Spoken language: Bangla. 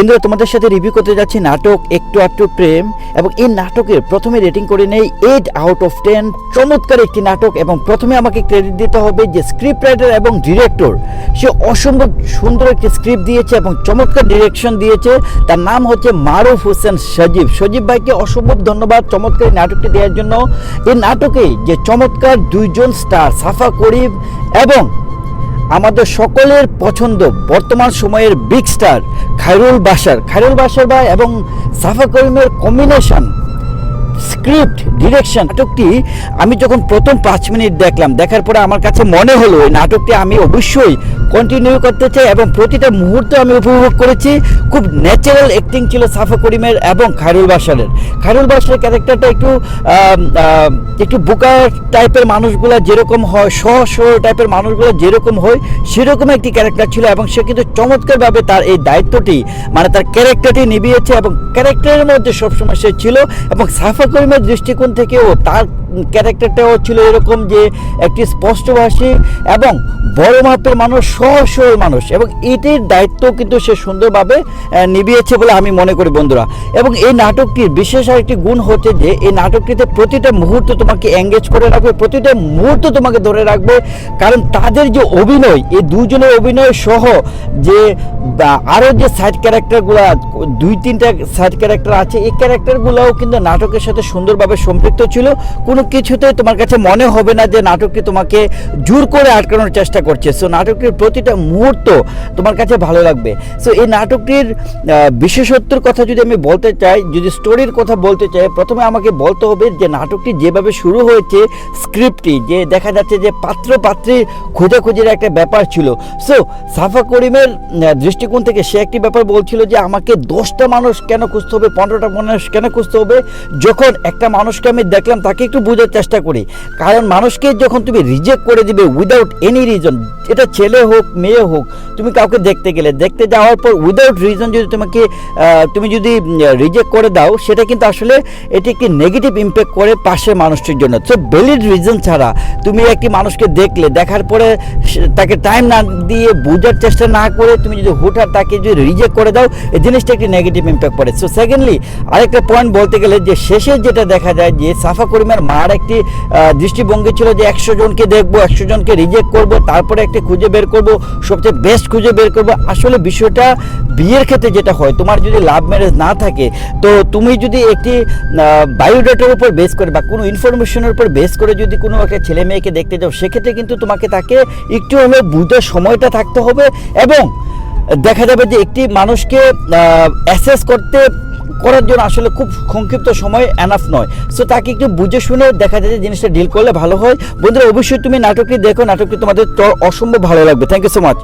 বন্ধুরা, তোমাদের সাথে রিভিউ করতে যাচ্ছি নাটক একটু আধটু প্রেম, এবং এই নাটকের প্রথমে রেটিং করে নেই 8/10। চমৎকার একটি নাটক, এবং প্রথমে আমাকে ক্রেডিট দিতে হবে যে স্ক্রিপ্ট রাইটার এবং ডিরেক্টর, সে অসম্ভব সুন্দর একটি স্ক্রিপ্ট দিয়েছে এবং চমৎকার ডিরেকশন দিয়েছে। তার নাম হচ্ছে মারুফ হোসেন সজীব। সজীব ভাইকে অসম্ভব ধন্যবাদ চমৎকার এই নাটকটি দেওয়ার জন্য। এই নাটকে যে চমৎকার দুইজন স্টার সাফা করিম এবং আমাদের সকলের পছন্দ বর্তমান সময়ের বিগ স্টার খায়রুল বাশার ভাই এবং সাফা করিমের কম্বিনেশন, স্ক্রিপ্ট, ডিরেকশন, নাটকটি আমি যখন প্রথম 5 মিনিট দেখলাম, দেখার পরে আমার কাছে মনে হলো এই নাটকটি আমি অবশ্যই কন্টিনিউ করতে চাই, এবং প্রতিটা মুহূর্ত আমি উপভোগ করেছি। খুব ন্যাচারাল অ্যাক্টিং ছিল সাফা করিমের এবং খায়রুল বাশারের ক্যারেক্টারটা একটু বোকা টাইপের মানুষগুলো যেরকম হয়, সহজ টাইপের মানুষগুলো যেরকম হয়, সেরকম একটি ক্যারেক্টার ছিল, এবং সে কিন্তু চমৎকারভাবে তার এই দায়িত্বটি, মানে তার ক্যারেক্টারটি নিভিয়েছে, এবং ক্যারেক্টারের মধ্যে সবসময় সে ছিল। এবং সাফা করিমের দৃষ্টিকোণ থেকেও তার ক্যারেক্টারটাও ছিল এরকম যে একটি স্পষ্টভাষী এবং বড় মাপের মানুষ, সহজ মানুষ, এবং এটির দায়িত্ব কিন্তু সে সুন্দরভাবে নিভিয়েছে বলে আমি মনে করি বন্ধুরা। এবং এই নাটকটির বিশেষ আরেকটি গুণ হচ্ছে যে এই নাটকটিতে প্রতিটা মুহূর্ত তোমাকে এঙ্গেজ করে রাখবে, প্রতিটা মুহূর্ত তোমাকে ধরে রাখবে, কারণ তাদের যে অভিনয়, এই দুজনের অভিনয় সহ যে আরও যে সাইড ক্যারেক্টারগুলো, 2-3টা সাইড ক্যারেক্টার আছে, এই ক্যারেক্টারগুলোও কিন্তু নাটকের সাথে সুন্দরভাবে সম্পৃক্ত ছিল। কোনো কিছুতে তোমার কাছে মনে হবে না যে নাটকটি তোমাকে জোর করে আটকানোর চেষ্টা করছে। সো নাটকটির প্রতিটা মুহূর্ত তোমার কাছে ভালো লাগবে। সো এই নাটকটির বিশেষত্বর কথা যদি আমি বলতে চাই, যদি স্টোরির কথা বলতে চাই, প্রথমে আমাকে বলতে হবে যে নাটকটি যেভাবে শুরু হয়েছে, স্ক্রিপ্টটি যে দেখা যাচ্ছে যে পাত্রী খোঁজাখুঁজির একটা ব্যাপার ছিল। সো সাফা করিমের দৃষ্টিকোণ থেকে সে একটি ব্যাপার বলছিল যে আমাকে 10টা মানুষ কেন খুঁজতে হবে, 15টা মানুষ কেন খুঁজতে হবে। যখন একটা মানুষকে আমি দেখলাম, তাকে একটু বোঝার চেষ্টা করি, কারণ মানুষকে যখন তুমি রিজেক্ট করে দিবে উইদাউট এনি রিজন, এটা ছেলে হোক মেয়ে হোক, তুমি কাউকে দেখতে যাওয়ার পর উইদাউট রিজন যদি তুমি যদি রিজেক্ট করে দাও, সেটা কিন্তু আসলে এটি একটি নেগেটিভ ইম্প্যাক্ট করে পাশের মানুষটির জন্য। সো ভ্যালিড রিজন ছাড়া তুমি একটি মানুষকে দেখার পরে তাকে টাইম না দিয়ে বোঝার চেষ্টা না করে তুমি যদি হুটহাট তাকে যদি রিজেক্ট করে দাও, এই জিনিসটা একটি নেগেটিভ ইম্প্যাক্ট পড়ে। সো সেকেন্ডলি আরেকটা পয়েন্ট বলতে গেলে যে শেষে যেটা দেখা যায় যে সাফা করিমের মার একটি দৃষ্টিভঙ্গি ছিল যে 100 জনকে দেখবো, 100 জনকে রিজেক্ট করব, তারপরে একটা খুঁজে বের করব, সবচেয়ে বেস্ট খুঁজে বের করব। আসলে বিষয়টা বিয়ের ক্ষেত্রে যেটা হয়, তোমার যদি লাভ ম্যারেজ না থাকে, তো তুমি যদি একটি বায়োডাটার উপর বেস করে বা কোনো ইনফরমেশনের উপর বেস করে যদি কোনো একটা ছেলে মেয়েকে দেখতে যাও, সেক্ষেত্রে কিন্তু তোমাকে তাকে একটু হলেও বুঝার সময়টা থাকতে হবে, এবং দেখা যাবে যে একটি মানুষকে অ্যাসেস করার জন্য আসলে খুব সংক্ষিপ্ত সময় এনাফ নয়। সো তাকে একটু বুঝে শুনে দেখা যায় যে জিনিসটা ডিল করলে ভালো হয়। বন্ধুরা, অবশ্যই তুমি নাটকটি দেখো, নাটকটি তোমাদের অসম্ভব ভালো লাগবে। Thank you so much.